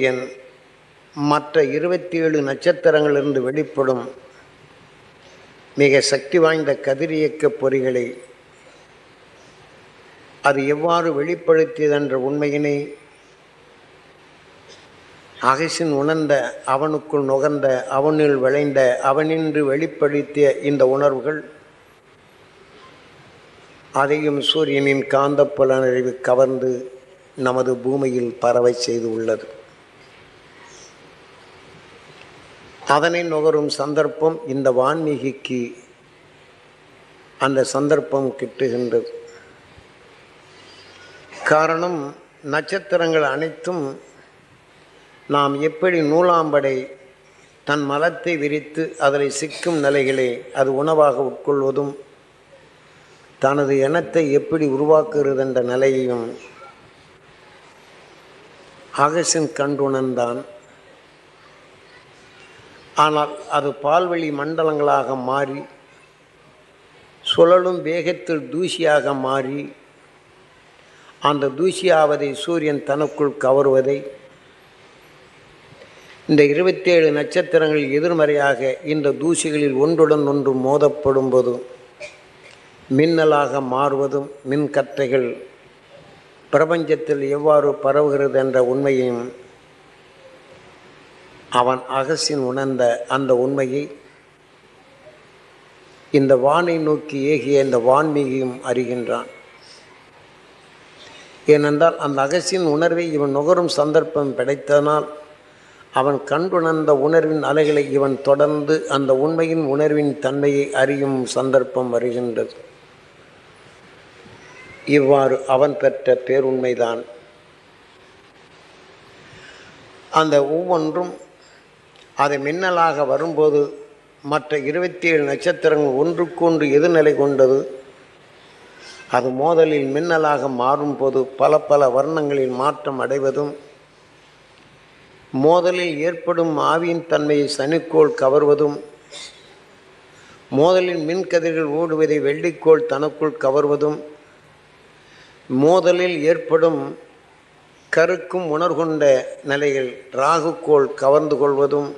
என் மற்ற 27 நட்சத்திரங்களிலிருந்து வெளிப்படும் மிக சக்தி வாய்ந்த கதிரியக்க பொறிகளை அது எவ்வாறு வெளிப்படுத்தியதென்ற உண்மையினை அகசின் உணர்ந்த, அவனுக்குள் நுகர்ந்த, அவனில் விளைந்த, அவனின்று வெளிப்படுத்திய இந்த உணர்வுகள் அதையும் சூரியனின் காந்தப்புலனறிவு கவர்ந்து நமது பூமியில் பரவை செய்து உள்ளது. அதனை நுகரும் சந்தர்ப்பம் இந்த வான்மீகிக்கு அந்த சந்தர்ப்பம் கிட்டுகின்றது. காரணம், நட்சத்திரங்கள் அனைத்தும் நாம் எப்படி நூலாம்படை தன் மலத்தை விரித்து அதில் சிக்கும் நிலைகளை அது உணவாக உட்கொள்வதும் தனது எண்ணத்தை எப்படி உருவாக்குகிறது என்ற நிலையையும் அகசின் கண்டுணர்ந்தான். ஆனால் அது பால்வெளி மண்டலங்களாக மாறி சுழலும் வேகத்தில் தூசியாக மாறி அந்த தூசியாவதை சூரியன் தனக்குள் கவருவதை இந்த 27 நட்சத்திரங்கள் எதிர்மறையாக இந்த தூசிகளில் ஒன்றுடன் ஒன்று மோதப்படும் போது மின்னலாக மாறுவதும் மின்கற்றைகள் பிரபஞ்சத்தில் எவ்வாறு பரவுகிறது என்ற உண்மையையும் அவன் அகசின் உணர்ந்த அந்த உண்மையை இந்த வானை நோக்கி ஏகிய இந்த வான்மீகியும் அறிகின்றான். ஏனென்றால் அந்த அகசின் உணர்வை இவன் நுகரும் சந்தர்ப்பம் கிடைத்தனால் அவன் கண்டுணர்ந்த உணர்வின் அலைகளை இவன் தொடர்ந்து அந்த உண்மையின் உணர்வின் தன்மையை அறியும் சந்தர்ப்பம் வருகின்றது. இவ்வாறு அவன் பெற்ற பேருண்மைதான் அந்த ஒவ்வொன்றும் அது மின்னலாக வரும்போது மற்ற 27 நட்சத்திரங்கள் ஒன்றுக்கொன்று எதிர்நிலை கொண்டது. அது மோதலில் மின்னலாக மாறும்போது பல பல வர்ணங்களில் மாற்றம் அடைவதும் மோதலில் ஏற்படும் ஆவியின் தன்மையை சனிக்கோள் கவர்வதும் மோதலில் மின்கதிர்கள் ஓடுவதை வெள்ளிக்கோள் தனக்குள் கவர்வதும் மோதலில் ஏற்படும் கருக்கும் உணர்கொண்ட நிலையில் ராகுக்கோள் கவர்ந்து கொள்வதும்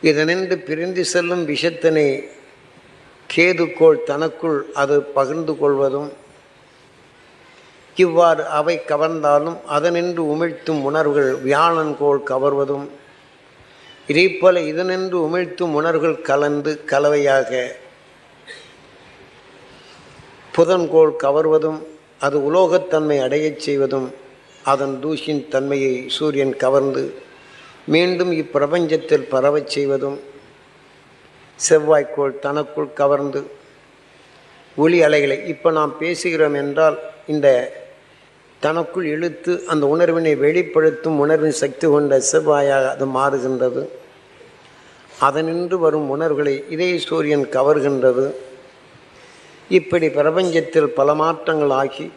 இதனின்று பிரிந்து செல்லும் விஷத்தினை கேதுக்கோள் தனக்குள் அது பகிர்ந்து கொள்வதும் இவ்வாறு அவை கவர்ந்தாலும் அதனின்று உமிழ்த்தும் உணர்வுகள் வியாழன்கோள் கவர்வதும் இதேபோல இதனின்று உமிழ்த்தும் உணர்வுகள் கலந்து கலவையாக புதன்கோள் கவர்வதும் அது உலோகத்தன்மை அடையச் செய்வதும் அதன் தூசின் தன்மையை சூரியன் கவர்ந்து மீண்டும் இப்பிரபஞ்சத்தில் பரவச் செய்வதும் செவ்வாய்க்கோள் தனக்குள் கவர்ந்து ஒளி அலைகளை இப்போ நாம் பேசுகிறோம் என்றால் இந்த தனக்குள் இழுத்து அந்த உணர்வினை வெளிப்படுத்தும் உணர்வின் சக்தி கொண்ட செவ்வாயாக அது மாறுகின்றது. அதனின்று வரும் உணர்வுகளை இதே சூரியன் கவர்கின்றது. இப்படி பிரபஞ்சத்தில் பல மாற்றங்கள் ஆகி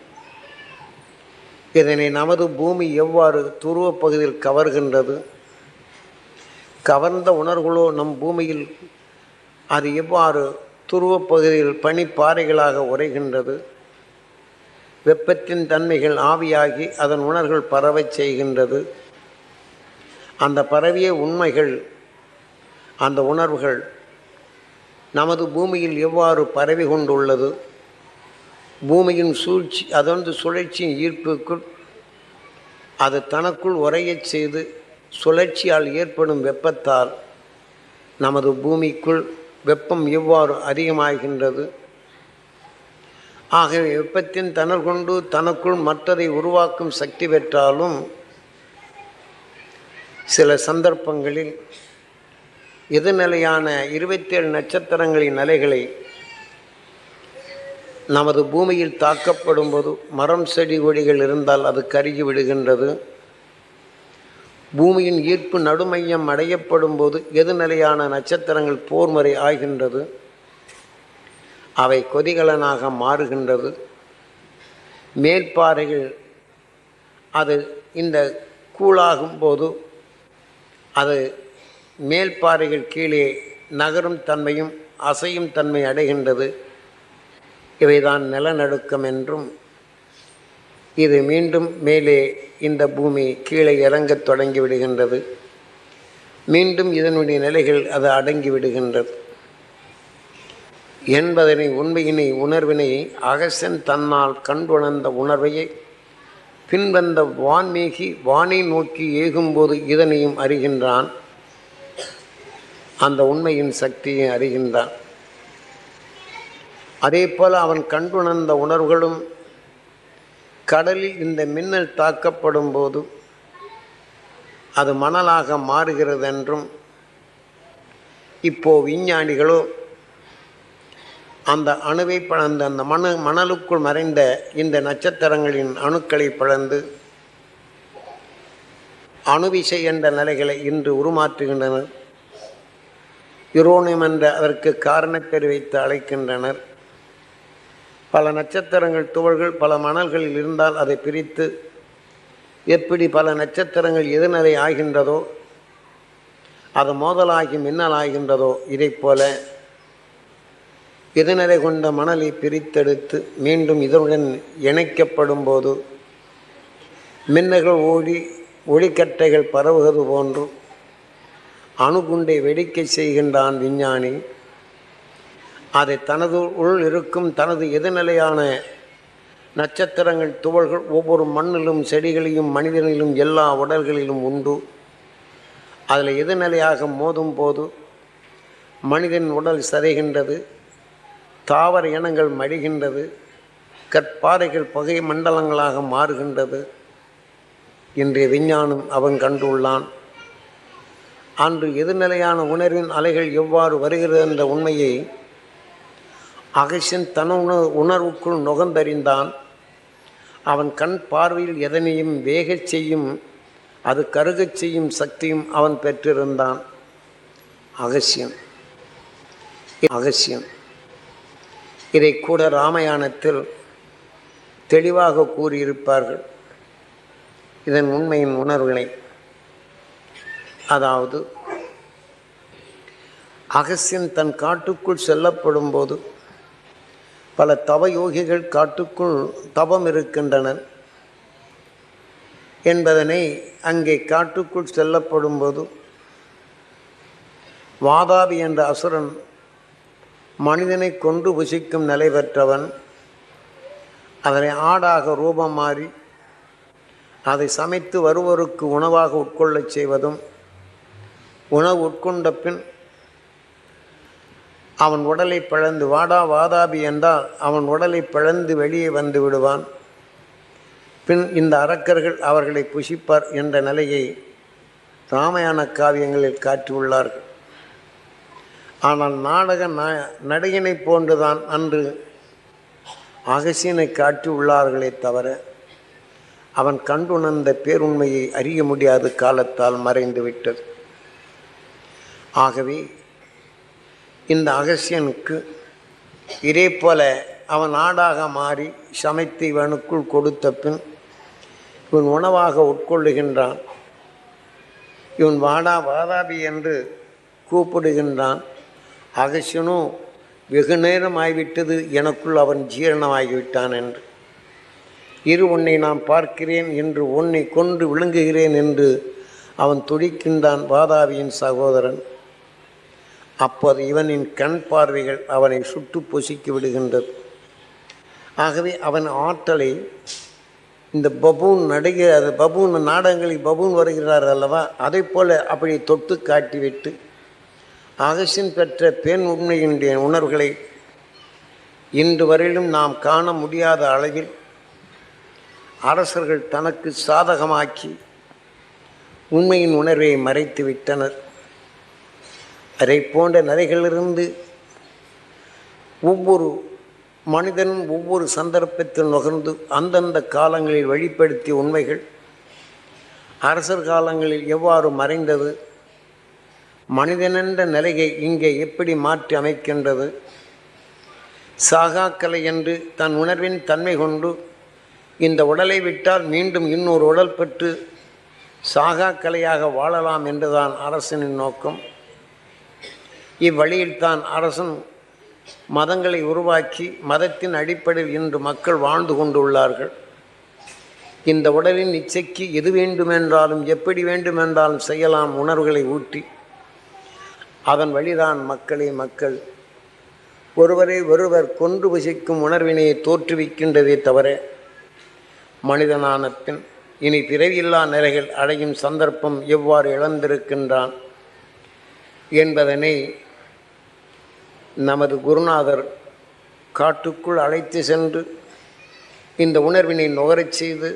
இதனை நமது பூமி எவ்வாறு துருவ பகுதியில் கவர்கின்றது, கவர்ந்த உணர்வுகளோ நம் பூமியில் அது எவ்வாறு துருவ பகுதியில் பனிப்பாறைகளாக உரைகின்றது, வெப்பத்தின் தன்மைகள் ஆவியாகி அதன் உணர்வுகள் பரவச் செய்கின்றது. அந்த பரவிய உண்மைகள் அந்த உணர்வுகள் நமது பூமியில் எவ்வாறு பரவி கொண்டுள்ளது, பூமியின் சூழ்ச்சி அதொன்று சுழற்சியின் ஈர்ப்புக்குள் அது தனக்குள் உரையச் செய்து சுழற்சியால் ஏற்படும் வெப்பத்தால் நமது பூமிக்குள் வெப்பம் எவ்வாறு அதிகமாகின்றது. ஆகவே வெப்பத்தின் தணல் கொண்டு தனக்குள் மற்றதை உருவாக்கும் சக்தி பெற்றாலும் சில சந்தர்ப்பங்களில் எதிர்நிலையான 27 நட்சத்திரங்களின் நிலைகளை நமது பூமியில் தாக்கப்படும் போது மரம் செடி கொடிகள் இருந்தால் அது கருகி விடுகின்றது. பூமியின் ஈர்ப்பு நடுமையம் அடையப்படும் போது எதிர்நிலையான நட்சத்திரங்கள் போர்முறை ஆகின்றது. அவை கொதிகலனாக மாறுகின்றது. மேல்பாறைகள் அது இந்த கூழாகும் போது அது மேல்பாறைகள் கீழே நகரும் தன்மையும் அசையும் தன்மை அடைகின்றது. இவைதான் நிலநடுக்கம் என்றும் இது மீண்டும் மேலே இந்த பூமி கீழே இறங்கத் தொடங்கி விடுகின்றது. மீண்டும் இதனுடைய நிலைகள் அது அடங்கி விடுகின்றது என்பதனை உண்மையினை உணர்வினை அகசன் தன்னால் கண்டுணர்ந்த உணர்வையை பின்வந்த வான்மீகி வானை நோக்கி ஏகும்போது இதனையும் அறிகின்றான். அந்த உண்மையின் சக்தியை அறிகின்றான். அதே போல அவன் கண்டுணர்ந்த உணர்வுகளும் கடலில் இந்த மின்னல் தாக்கப்படும் போது அது மணலாக மாறுகிறது என்றும், இப்போ விஞ்ஞானிகளோ அந்த அணுவை பிளந்து அந்த மணலுக்குள் மறைந்த இந்த நட்சத்திரங்களின் அணுக்களை பிளந்து அணுவிசை என்ற நிலைகளை இன்று உருமாற்றுகின்றனர். யுரோனியம் என்ற அதற்கு காரணப்பேர் வைத்து அழைக்கின்றனர். பல நட்சத்திரங்கள் துகள்கள் பல மணல்களில் இருந்தால் அதை பிரித்து எப்படி பல நட்சத்திரங்கள் எதிர்நிலை ஆகின்றதோ, அது மோதலாகி மின்னலாகின்றதோ, இதைப்போல எதிர்நிலை கொண்ட மணலை பிரித்தெடுத்து மீண்டும் இதனுடன் இணைக்கப்படும் போது மின்னல்கள் ஓடி ஒளிக்கட்டைகள் பரவுவது போன்று அணுகுண்டை வெடிக்கை செய்கின்றான் விஞ்ஞானி. அதை தனது உள் இருக்கும் தனது எதிர்நிலையான நட்சத்திரங்கள் துகள்கள் ஒவ்வொரு மண்ணிலும் செடிகளிலும் மனிதனிலும் எல்லா உடல்களிலும் உண்டு. அதில் எதிர்நிலையாக மோதும் போது மனிதன் உடல் சிதைகின்றது, தாவர இனங்கள் மடிகின்றது, கற்பாறைகள் புகை மண்டலங்களாக மாறுகின்றது. இன்றைய விஞ்ஞானம் அவன் கண்டுள்ளான். அன்று எதிர்நிலையான உணர்வின் அலைகள் எவ்வாறு வருகிறது என்ற உண்மையை அகசியன் தன உணர்வுக்குள் நுகர்ந்தறிந்தான். அவன் கண் பார்வையில் எதனையும் வேகச் செய்யும், அது கருகச் செய்யும் சக்தியும் அவன் பெற்றிருந்தான். அகசியன் இதை கூட ராமாயணத்தில் தெளிவாக கூறியிருப்பார்கள். இதன் உண்மையின் உணர்வுகளை, அதாவது அகசியன் தன் காட்டுக்குள் செல்லப்படும் போது பல தவயோகிகள் காட்டுக்குள் தவம் இருக்கின்றனர் என்பதனை அங்கே காட்டுக்குள் செல்லப்படும் போது வாதாபி என்ற அசுரன் மனிதனை கொன்று புசிக்கும் நிலை பெற்றவன். அதனை ஆடாக ரூபம் மாறி அதை சமைத்து வருவோருக்கு உணவாக உட்கொள்ளச் செய்வதும், உணவு உட்கொண்ட பின் அவன் உடலை பிளந்து வாதாபி என்றால் அவன் உடலை பிளந்து வெளியே வந்து விடுவான். பின் இந்த அரக்கர்கள் அவர்களை புசிப்பார் என்ற நிலையை ராமாயண காவியங்களில் காட்டியுள்ளார்கள். ஆனால் நாடக நடிகனை போன்றுதான் அன்று அகசியனை காட்டியுள்ளார்களே தவிர அவன் கண்டுணர்ந்த பேருண்மையை அறிய முடியாத காலத்தால் மறைந்துவிட்டது. ஆகவே இந்த அகசியனுக்கு இதே போல அவன் ஆடாக மாறி சமைத்து இவனுக்குள் கொடுத்த பின் இவன் உணவாக உட்கொள்ளுகின்றான். இவன் வாதாபி என்று கூப்பிடுகின்றான். அகசியனும் வெகு நேரம் ஆகிவிட்டது, எனக்குள் அவன் ஜீரணமாகிவிட்டான் என்று. உன்னை நான் பார்க்கிறேன் என்று, உன்னை கொன்று விழுங்குகிறேன் என்று அவன் துடிக்கின்றான், வாதாபியின் சகோதரன். அப்போது இவனின் கண் பார்வைகள் அவனை சுட்டு பொசுக்கி விடுகின்றது. ஆகவே அவன் ஆற்றலை இந்த பபூன் பபூன் நாடகங்களில் பபூன் வருகிறார் அல்லவா, அதை போல அப்படி தொட்டு காட்டிவிட்டு அகசியன் பெற்ற பெண் உண்மையினுடைய உணர்வுகளை இன்று வரையிலும் நாம் காண முடியாத அளவில் அரசர்கள் தனக்கு சாதகமாக்கி உண்மையின் உணர்வை மறைத்து விட்டனர். அதை போன்ற நிலைகளிலிருந்து ஒவ்வொரு மனிதனும் ஒவ்வொரு சந்தர்ப்பத்தில் நுகர்ந்து அந்தந்த காலங்களில் வெளிப்படுத்திய உண்மைகள் அரசர் காலங்களில் எவ்வாறு மறைந்தது, மனிதனென்ற நிலையை இங்கே எப்படி மாற்றி அமைக்கின்றது, சாகாக்கலை என்று தன் உணர்வின் தன்மை கொண்டு இந்த உடலை விட்டால் மீண்டும் இன்னொரு உடல் பெற்று சாகாக்கலையாக வாழலாம் என்றுதான் அரசனின் நோக்கம். இவ்வழியில்தான் அரசன் மதங்களை உருவாக்கி மதத்தின் அடிப்படையில் இன்று மக்கள் வாழ்ந்து கொண்டுள்ளார்கள். இந்த உடலின் இச்சைக்கு எது வேண்டுமென்றாலும் எப்படி வேண்டுமென்றாலும் செய்யலாம் உணர்வுகளை ஊட்டி அதன் வழிதான் மக்கள் ஒருவரை ஒருவர் கொன்று புசிக்கும் உணர்வினையை தோற்றுவிக்கின்றதே தவிர மனிதனான பின் இனி பிறவியில்லா நிலைகள் அடையும் சந்தர்ப்பம் எவ்வாறு இழந்திருக்கின்றான் என்பதனை நமது குருநாதர் காட்டுக்குள் அழைத்து சென்று இந்த உணர்வினை நுகரச் செய்து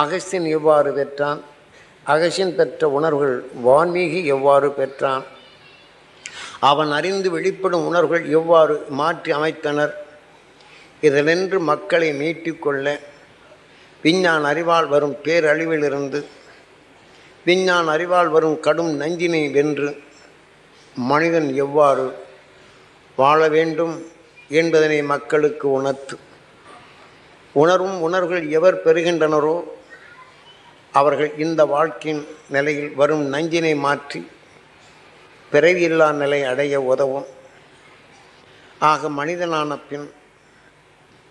அகஸ்தியன் எவ்வாறு பெற்றான், அகஸ்தியன் பெற்ற உணர்வுகள் வான்மீகி எவ்வாறு பெற்றான், அவன் அறிந்து வெளிப்படும் உணர்வுகள் எவ்வாறு மாற்றி அமைத்தனர், இதிலின்று மக்களை மீட்டிக்கொள்ள விஞ்ஞான அறிவால் வரும் பேரழிவிலிருந்து விஞ்ஞான அறிவால் வரும் கடும் நஞ்சினை வென்று மனிதன் எவ்வாறு வாழ வேண்டும் என்பதனை மக்களுக்கு உணர்த்து உணர்வும் உணர்வுகள் எவர் பெறுகின்றனரோ அவர்கள் இந்த வாழ்க்கையின் நிலையில் வரும் நஞ்சினை மாற்றி பிறவியில்லா நிலை அடைய உதவும். ஆக மனிதனான பின்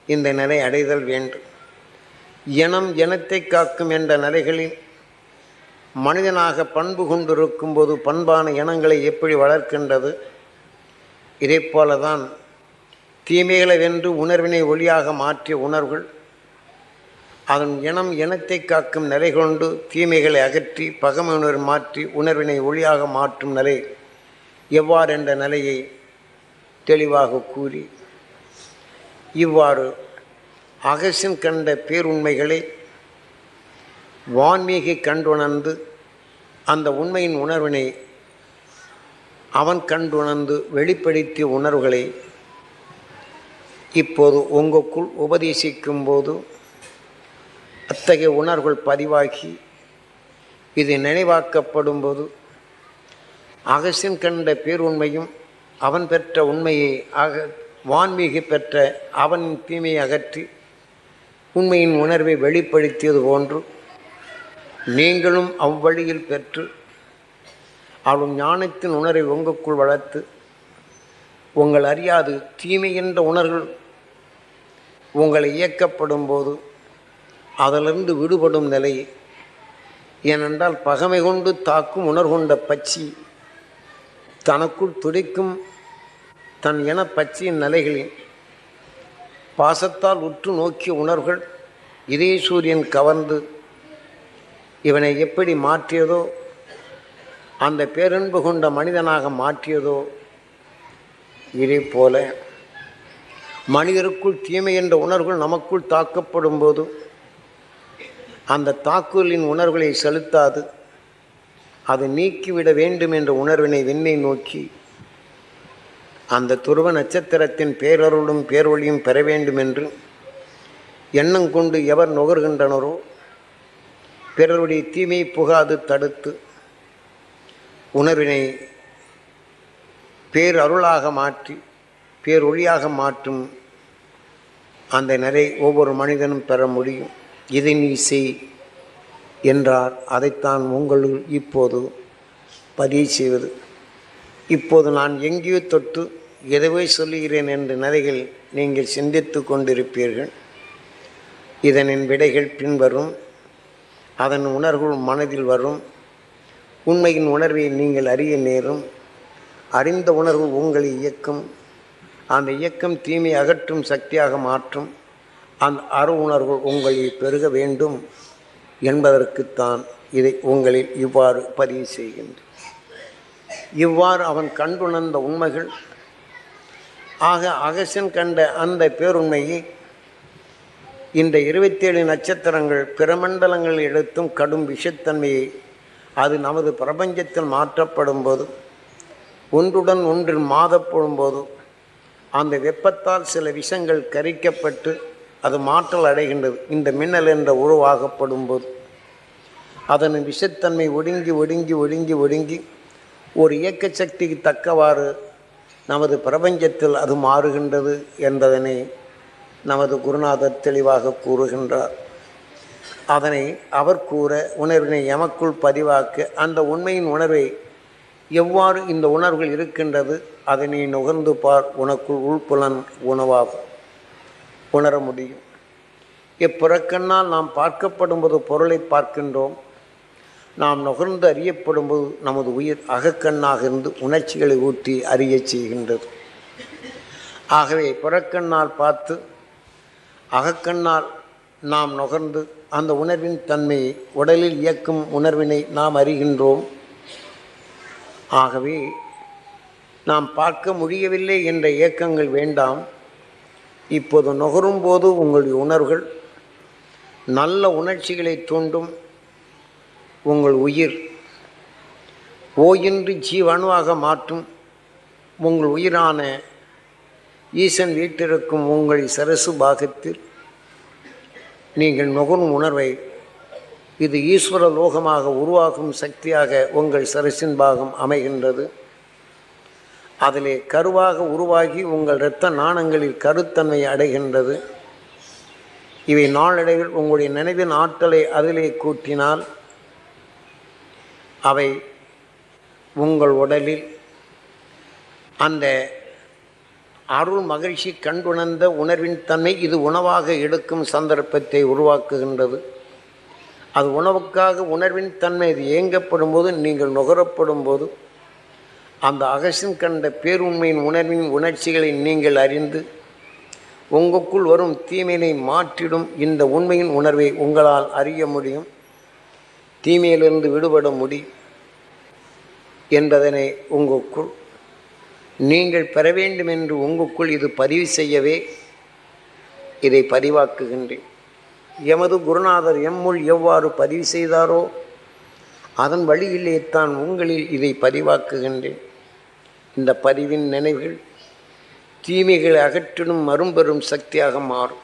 இந்த நிலை அடைதல் வேண்டும். இனத்தை காக்கும் என்ற நிலைகளில் மனிதனாக பண்பு கொண்டிருக்கும் போது பண்பான இனங்களை எப்படி வளர்க்கின்றது, இதே போலதான் தீமைகளை வென்று உணர்வினை ஒளியாக மாற்றிய உணர்வுகள் அதன் இனத்தை காக்கும் நிலை கொண்டு தீமைகளை அகற்றி பகமை உணர்வு மாற்றி உணர்வினை ஒளியாக மாற்றும் நிலை எவ்வாறு என்ற நிலையை தெளிவாக கூறி இவ்வாறு அகஸ்தியன் கண்ட பேருண்மைகளை வான்மீகி கண்டுணர்ந்து அந்த உண்மையின் உணர்வினை அவன் கண்டுணர்ந்து வெளிப்படுத்திய உணர்வுகளை இப்போது உங்களுக்குள் உபதேசிக்கும் போது அத்தகைய உணர்வுகள் பதிவாகி இது நினைவாக்கப்படும் போது அகஸ்தியன் கண்ட பேருண்மையும் அவன் பெற்ற உண்மையை வான்மீகி பெற்ற அவனின் தீமையை அகற்றி உண்மையின் உணர்வை வெளிப்படுத்தியது போன்று நீங்களும் அவ்வழியில் பெற்று அவளும் ஞானத்தின் உணர்வை உங்களுக்குள் வளர்த்து உங்கள் அறியாது தீமை என்ற உணர்வுகள் உங்களை இயக்கப்படும் போது அதிலிருந்து விடுபடும் நிலை. ஏனென்றால் பகமை கொண்டு தாக்கும் உணர்கொண்ட பட்சி தனக்குள் துடிக்கும் தன் என பட்சியின் நிலைகளில் பாசத்தால் உற்று நோக்கிய உணர்வுகள் இதே சூரியன் கவர்ந்து இவனை எப்படி மாற்றியதோ அந்த பேரன்பு கொண்ட மனிதனாக மாற்றியதோ இதே போல மனிதருக்குள் தீமை என்ற உணர்வுகள் நமக்குள் தாக்கப்படும் போது அந்த தாக்குதலின் உணர்வுகளை செலுத்தாது அதை நீக்கிவிட வேண்டும் என்ற உணர்வினை விண்ணை நோக்கி அந்த துருவ நட்சத்திரத்தின் பேரருளும் பேரொழியும் பெற வேண்டும் என்று எண்ணம் கொண்டு எவர் நுகர்கின்றனரோ பிறருடைய தீமையை புகாது தடுத்து உணர்வினை பேரருளாக மாற்றி பேரொழியாக மாற்றும் அந்த நிலை ஒவ்வொரு மனிதனும் பெற முடியும். இதை நீ செய் என்றார். அதைத்தான் உங்களுள் இப்போது பதிவு செய்வது. இப்போது நான் எங்கேயோ தொட்டு எதவே சொல்லுகிறேன் என்ற நிலைகள் நீங்கள் சிந்தித்து கொண்டிருப்பீர்கள். இதனின் விடைகள் பின்வரும். அதன் உணர்வுகள் மனதில் வரும். உண்மையின் உணர்வை நீங்கள் அறிய நேரும். அறிந்த உணர்வு உங்களை இயக்கும். அந்த இயக்கம் தீமை அகற்றும் சக்தியாக மாற்றும். அந்த அரு உணர்வு உங்களை பெருக வேண்டும் என்பதற்குத்தான் இதை உங்களில் இவ்வாறு பதிவு செய்கின்றேன். இவ்வாறு அவன் கண்டுணர்ந்த உண்மைகள் ஆக அகஸ்தியன் கண்ட அந்த பேருண்மையை இந்த 27 நட்சத்திரங்கள் பிரமண்டலங்களில் எடுத்தும் கடும் விஷத்தன்மையை அது நமது பிரபஞ்சத்தில் மாற்றப்படும் போது ஒன்றுடன் ஒன்றில் மாதப்படும் போது அந்த வெப்பத்தால் சில விஷங்கள் கரிக்கப்பட்டு அது மாற்றல் அடைகின்றது. இந்த மின்னல் என்ற உருவாகப்படும் போது அதன் விஷத்தன்மை ஒடுங்கி ஒடுங்கி ஒடுங்கி ஒடுங்கி ஒரு இயக்க சக்திக்கு தக்கவாறு நமது பிரபஞ்சத்தில் அது மாறுகின்றது என்பதனை நமது குருநாதர் தெளிவாக கூறுகின்றார். அதனை அவர் கூற உணர்வினை எமக்குள் பதிவாக்க அந்த உண்மையின் உணர்வை எவ்வாறு இந்த உணர்வுகள் இருக்கின்றது அதனை நுகர்ந்து பார். உனக்குள் உள்புலன் உணவாகும் உணர முடியும். இப்புறக்கண்ணால் நாம் பார்க்கப்படும்போது பொருளை பார்க்கின்றோம். நாம் நுகர்ந்து அறியப்படும்போது நமது உயிர் அகக்கண்ணாக இருந்து உணர்ச்சிகளை ஊற்றி அறியச் செய்கின்றது. ஆகவே புறக்கண்ணால் பார்த்து அகக்கண்ணால் நாம் நுகர்ந்து அந்த உணர்வின் தன்மையை, உடலில் இயக்கும் உணர்வினை நாம் அறிகின்றோம். ஆகவே நாம் பார்க்க முடியவில்லை என்ற இயக்கங்கள் வேண்டாம். இப்போது நுகரும் போது உங்களுடைய உணர்வுகள் நல்ல உணர்ச்சிகளை தூண்டும். உங்கள் உயிர் ஓயின்றி ஜீவணுவாக மாற்றும். உங்கள் உயிரான ஈசன் வீட்டிருக்கும் உங்கள் சரசு பாகத்தில் நீங்கள் நுகரும் உணர்வை இது ஈஸ்வர லோகமாக உருவாகும் சக்தியாக உங்கள் சரசின் பாகம் அமைகின்றது. அதிலே கருவாக உருவாகி உங்கள் இரத்த நாணங்களில் கருத்தன்மை அடைகின்றது. இவை நாளடைவில் உங்களுடைய நினைவின் ஆற்றலை அதிலே கூட்டினால் அவை உங்கள் உடலில் அந்த அருள் மகிழ்ச்சி கண்டுணர்ந்த உணர்வின் தன்மை இது உணவாக எடுக்கும் சந்தர்ப்பத்தை உருவாக்குகின்றது. அது உணவுக்காக உணர்வின் தன்மை இது இயங்கப்படும் போது, நீங்கள் நுகரப்படும் போது அந்த அகசின் கண்ட பேருண்மையின் உணர்வின் உணர்ச்சிகளை நீங்கள் அறிந்து உங்களுக்குள் வரும் தீமையினை மாற்றிடும் இந்த உண்மையின் உணர்வை உங்களால் அறிய முடியும். தீமையிலிருந்து விடுபட முடியும் என்பதனை உங்களுக்குள் நீங்கள் பெற வேண்டும் என்று உங்களுக்குள் இது பதிவு செய்யவே இதை பதிவாக்குகின்றேன். எமது குருநாதர் எம்முள் எவ்வாறு பதிவு செய்தாரோ அதன் வழியிலே தான் உங்களில் இதை பதிவாக்குகின்றேன். இந்த பதிவின் நினைவுகள் தீமைகளை அகற்றிடும் மரும்பெரும் சக்தியாக மாறும்.